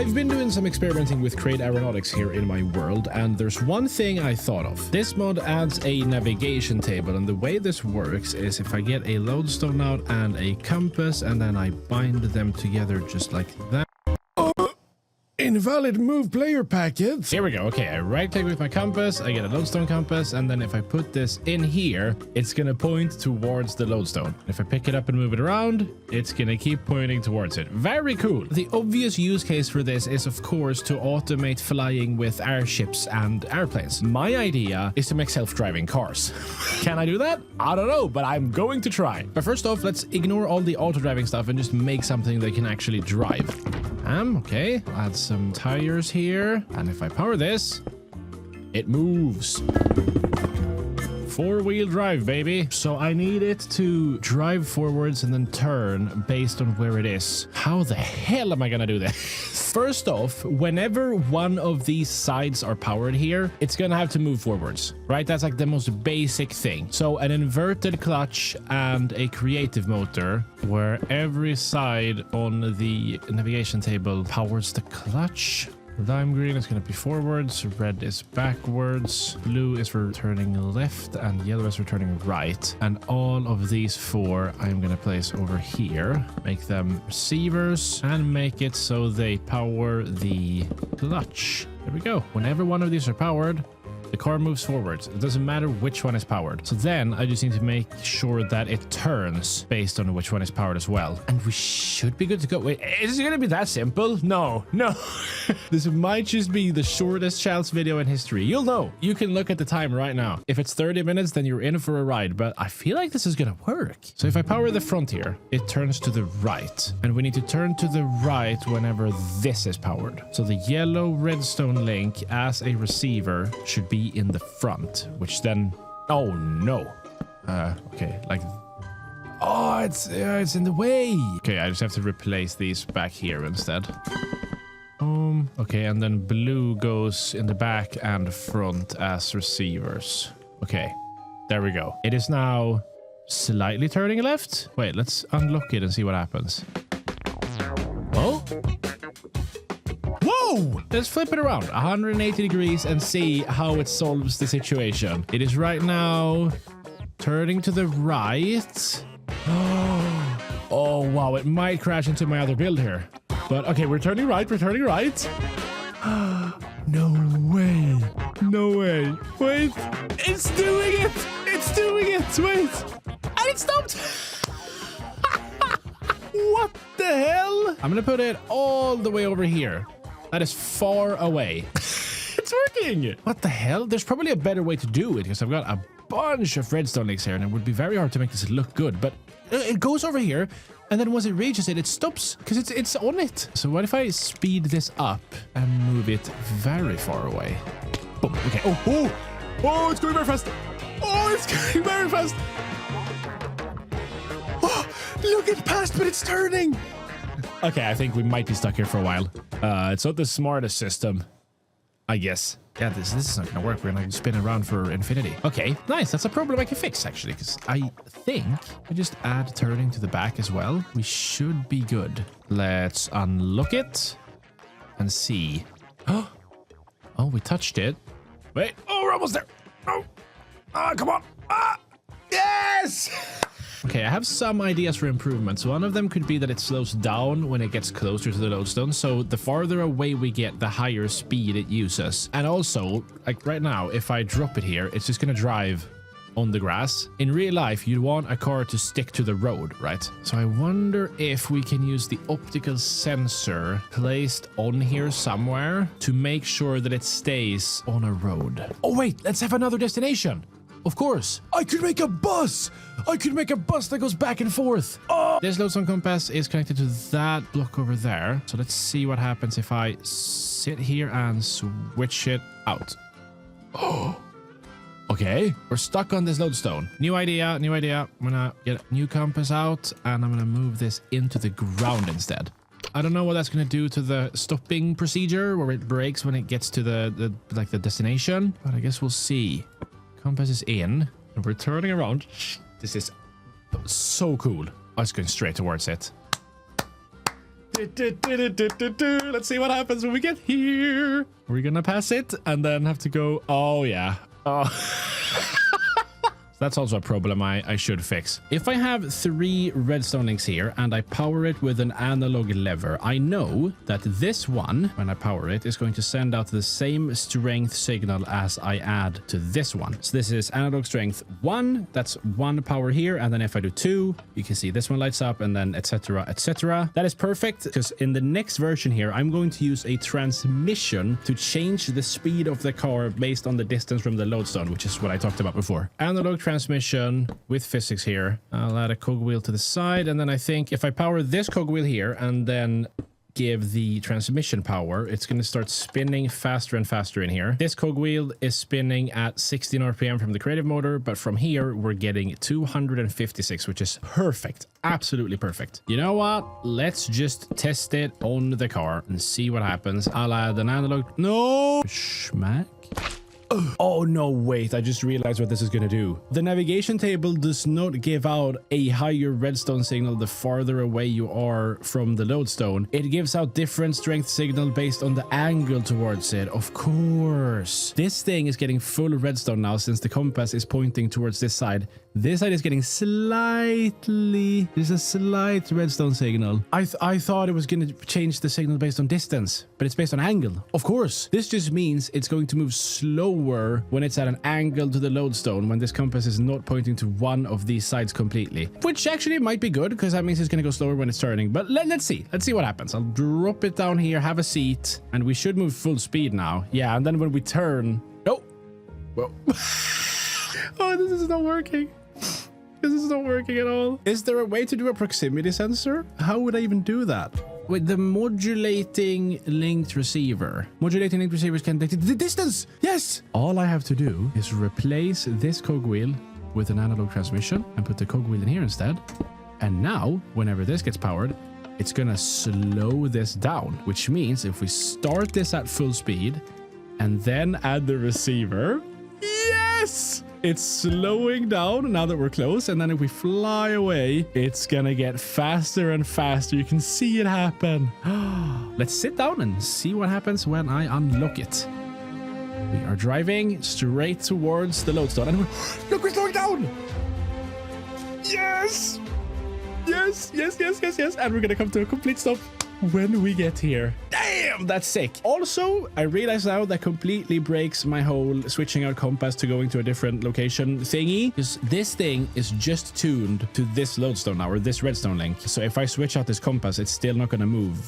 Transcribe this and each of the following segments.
I've been doing some experimenting with Create Aeronautics here in my world, and there's one thing I thought of. This mod adds a navigation table, and the way this works is if I get a lodestone out and a compass, and then I bind them together just like that. Invalid move player packets. Here we go. Okay, I right click with my compass, I get a lodestone compass, and then if I put this in here, it's gonna point towards the lodestone. If I pick it up and move it around, it's gonna keep pointing towards it. Very cool. The obvious use case for this is, of course, to automate flying with airships and airplanes. My idea is to make self-driving cars. Can I do that? I don't know, but I'm going to try. But first off, let's ignore all the auto-driving stuff and just make something that can actually drive. Okay, add some tires here, and if I power this, it moves. 4-wheel drive, baby. So I need it to drive forwards and then turn based on where it is. How the hell am I gonna do this? First off, whenever one of these sides are powered here, it's gonna have to move forwards, right? That's like the most basic thing. So an inverted clutch and a creative motor where every side on the navigation table powers the clutch. Lime green is going to be forwards, red is backwards, blue is for turning left, and yellow is for turning right. And all of these four I'm going to place over here, make them receivers, and make it so they power the clutch. There we go. Whenever one of these are powered, the car moves forwards. It doesn't matter which one is powered. So then I just need to make sure that it turns based on which one is powered as well. And we should be good to go. Wait, is it going to be that simple? No. This might just be the shortest Shalz video in history. You'll know. You can look at the time right now. If it's 30 minutes, then you're in for a ride. But I feel like this is going to work. So if I power the front here, it turns to the right. And we need to turn to the right whenever this is powered. So the yellow redstone link as a receiver should be in the front, which then, oh no, okay, like, oh, it's in the way. Okay, I just have to replace these back here instead. Okay, and then blue goes in the back and front as receivers. Okay, there we go. It is now slightly turning left. Wait, let's unlock it and see what happens. Oh. Whoa! Let's flip it around 180 degrees and see how it solves the situation. It is right now turning to the right. Oh, wow. It might crash into my other build here. But okay, we're turning right. We're turning right. No way. No way. Wait. It's doing it. It's doing it. Wait. And it stopped. What the hell? I'm going to put it all the way over here. That is far away. It's working. What the hell? There's probably a better way to do it because I've got a bunch of redstone links here and it would be very hard to make this look good. But it goes over here and then once it reaches it, it stops because it's on it. So what if I speed this up and move it very far away? Boom. Okay. Oh, it's going very fast. Oh, it's going very fast. Oh, look, it passed, but it's turning. Okay, I think we might be stuck here for a while. It's not the smartest system, I guess. Yeah, this is not gonna work. We're gonna spin around for infinity. Okay, nice. That's a problem I can fix, actually, because I think I just add turning to the back as well. We should be good. Let's unlock it and see. Oh, we touched it. Wait. Oh, we're almost there. Oh, come on. Yes! Okay, I have some ideas for improvements. One of them could be that it slows down when it gets closer to the lodestone. So the farther away we get, the higher speed it uses. And also, like right now, if I drop it here, it's just going to drive on the grass. In real life, you'd want a car to stick to the road, right? So I wonder if we can use the optical sensor placed on here somewhere to make sure that it stays on a road. Oh, wait, let's have another destination. Of course. I could make a bus. I could make a bus that goes back and forth. Oh! This lodestone compass is connected to that block over there. So let's see what happens if I sit here and switch it out. Oh, okay. We're stuck on this lodestone. New idea. I'm gonna get a new compass out and I'm gonna move this into the ground instead. I don't know what that's gonna do to the stopping procedure where it brakes when it gets to the destination, but I guess we'll see. Compass is in and we're turning around. This is so cool. I was going straight towards it. Let's see what happens when we get here. We're gonna pass it and then have to go. Oh, yeah. Oh. That's also a problem I should fix. If I have 3 redstone links here and I power it with an analog lever, I know that this one, when I power it, is going to send out the same strength signal as I add to this one. So this is analog strength 1. That's 1 power here. And then if I do 2, you can see this one lights up and then etc. etc. That is perfect because in the next version here, I'm going to use a transmission to change the speed of the car based on the distance from the lodestone, which is what I talked about before. Analog transmission with physics here. I'll add a cogwheel to the side, and then I think if I power this cogwheel here and then give the transmission power, it's going to start spinning faster and faster in here. This cogwheel is spinning at 16 RPM from the creative motor, but from here we're getting 256, which is perfect. Absolutely perfect. You know what? Let's just test it on the car and see what happens. I'll add an analog. No! Schmack. Oh, no, wait. I just realized what this is going to do. The navigation table does not give out a higher redstone signal the farther away you are from the lodestone. It gives out different strength signal based on the angle towards it. Of course. This thing is getting full redstone now since the compass is pointing towards this side. This side is getting slightly... There's a slight redstone signal. I thought it was going to change the signal based on distance, but it's based on angle. Of course. This just means it's going to move slower when it's at an angle to the lodestone, when this compass is not pointing to one of these sides completely. Which actually might be good, because that means it's going to go slower when it's turning. But let's see. Let's see what happens. I'll drop it down here, have a seat, and we should move full speed now. Yeah, and then when we turn... Oh! Whoa. Oh, this is not working. This is not working at all. Is there a way to do a proximity sensor? How would I even do that? With the modulating linked receiver. Modulating linked receivers can detect the distance. Yes. All I have to do is replace this cogwheel with an analog transmission and put the cogwheel in here instead. And now, whenever this gets powered, it's gonna slow this down, which means if we start this at full speed and then add the receiver, yes! It's slowing down now that we're close, and then if we fly away, it's gonna get faster and faster. You can see it happen. Let's sit down and see what happens when I unlock it. We are driving straight towards the lodestone, and look, we're slowing down! Yes! Yes, yes, yes, yes, yes. And we're gonna come to a complete stop when we get here. Damn, that's sick. Also, I realize now that completely breaks my whole switching out compass to going to a different location thingy, because this thing is just tuned to this lodestone now, or this redstone link. So if I switch out this compass, it's still not going to move.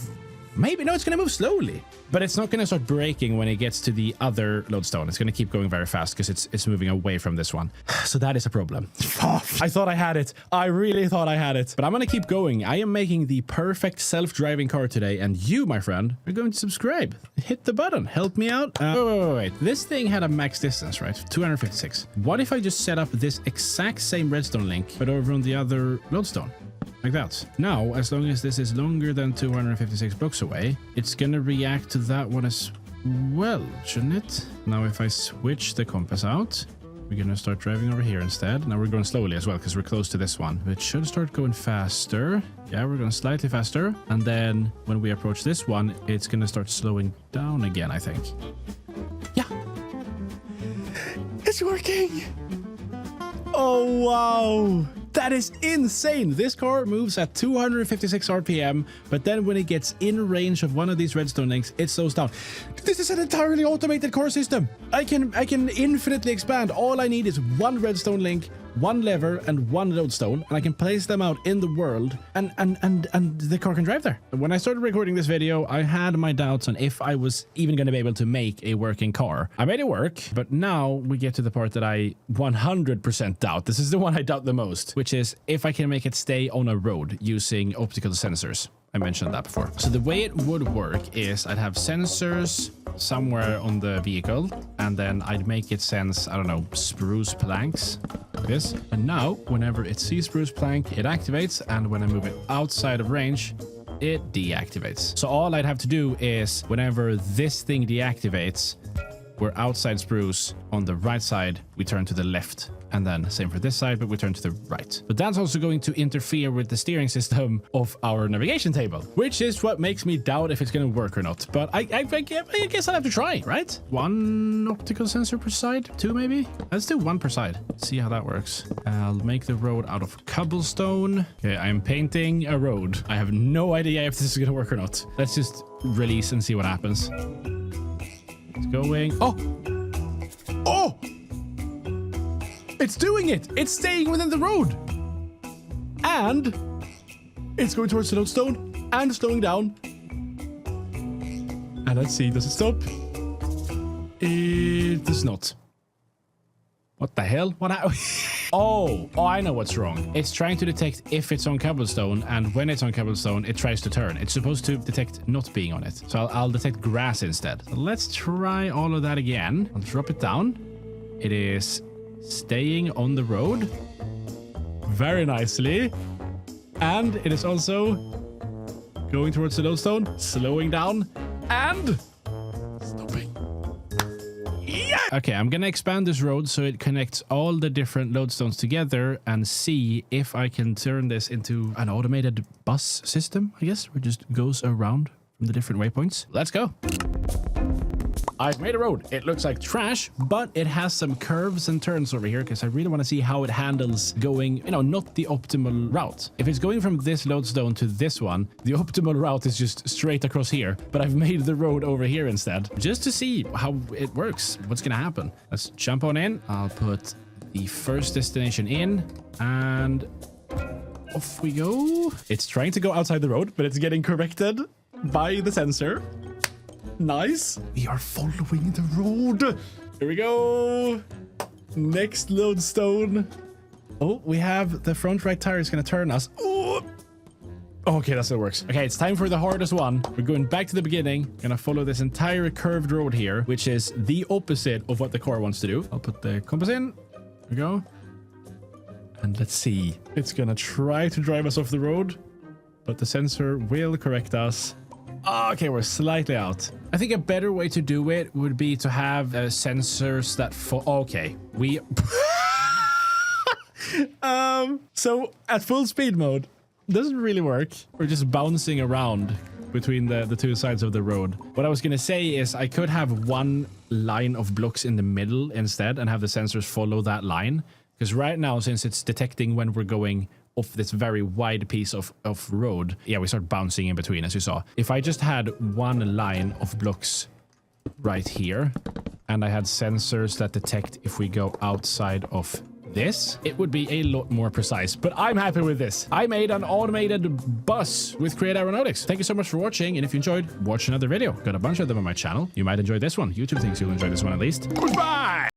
Maybe, no, it's going to move slowly, but it's not going to start braking when it gets to the other lodestone. It's going to keep going very fast because it's moving away from this one. So that is a problem. I thought I had it. I really thought I had it, but I'm going to keep going. I am making the perfect self-driving car today, and you, my friend, are going to subscribe. Hit the button. Help me out. Wait. This thing had a max distance, right? 256. What if I just set up this exact same redstone link, but over on the other lodestone? Like that. Now, as long as this is longer than 256 blocks away, it's gonna react to that one as well, shouldn't it? Now, if I switch the compass out, we're gonna start driving over here instead. Now we're going slowly as well because we're close to this one. It should start going faster. Yeah, we're going slightly faster. And then when we approach this one, it's gonna start slowing down again, I think. Yeah. It's working. Oh, wow. That is insane. This car moves at 256 RPM, but then when it gets in range of one of these redstone links, it slows down. This is an entirely automated car system. I can infinitely expand. All I need is one redstone link, one lever, and one lodestone, and I can place them out in the world, and the car can drive there. When I started recording this video, I had my doubts on if I was even going to be able to make a working car. I made it work, but now we get to the part that I 100% doubt. This is the one I doubt the most, which is if I can make it stay on a road using optical sensors. I mentioned that before. So the way it would work is I'd have sensors somewhere on the vehicle, and then I'd make it sense, I don't know, spruce planks like this. And now, whenever it sees spruce plank, it activates, and when I move it outside of range, it deactivates. So all I'd have to do is whenever this thing deactivates, we're outside spruce. On the right side, we turn to the left. And then same for this side, but we turn to the right. But that's also going to interfere with the steering system of our navigation table, which is what makes me doubt if it's going to work or not. But I guess I'll have to try, right? 1 optical sensor per side, 2 maybe? Let's do 1 per side. See how that works. I'll make the road out of cobblestone. Okay, I'm painting a road. I have no idea if this is going to work or not. Let's just release and see what happens. It's going. Oh! Oh! It's doing it! It's staying within the road! And it's going towards the lodestone and slowing down. And let's see, does it stop? It does not. What the hell? What Oh, I know what's wrong. It's trying to detect if it's on cobblestone, and when it's on cobblestone, it tries to turn. It's supposed to detect not being on it. So I'll detect grass instead. So let's try all of that again. I'll drop it down. It is staying on the road very nicely, and it is also going towards the lodestone, slowing down and stopping. Yeah! Okay, I'm gonna expand this road so it connects all the different lodestones together and see if I can turn this into an automated bus system, I guess, where it just goes around from the different waypoints. Let's go. I've made a road. It looks like trash, but it has some curves and turns over here because I really want to see how it handles going, you know, not the optimal route. If it's going from this lodestone to this one, the optimal route is just straight across here, but I've made the road over here instead just to see how it works, what's going to happen. Let's jump on in. I'll put the first destination in and off we go. It's trying to go outside the road, but it's getting corrected by the sensor. Nice. We are following the road. Here we go. Next lodestone. Oh, we have the front right tire is going to turn us. Oh. Okay, that still works. Okay, it's time for the hardest one. We're going back to the beginning. Gonna follow this entire curved road here, which is the opposite of what the car wants to do. I'll put the compass in. There we go. And let's see. It's gonna try to drive us off the road, but the sensor will correct us. Okay, we're slightly out. I think a better way to do it would be to have sensors that okay, we so at full speed mode doesn't really work. We're just bouncing around between the two sides of the road. What I was gonna say is I could have one line of blocks in the middle instead and have the sensors follow that line, because right now, since it's detecting when we're going off this very wide piece of road, yeah, we start bouncing in between, as you saw. If I just had one line of blocks right here, and I had sensors that detect if we go outside of this, it would be a lot more precise, but I'm happy with this. I made an automated bus with Create Aeronautics. Thank you so much for watching, and if you enjoyed, watch another video. Got a bunch of them on my channel. You might enjoy this one. YouTube thinks you'll enjoy this one at least. Goodbye!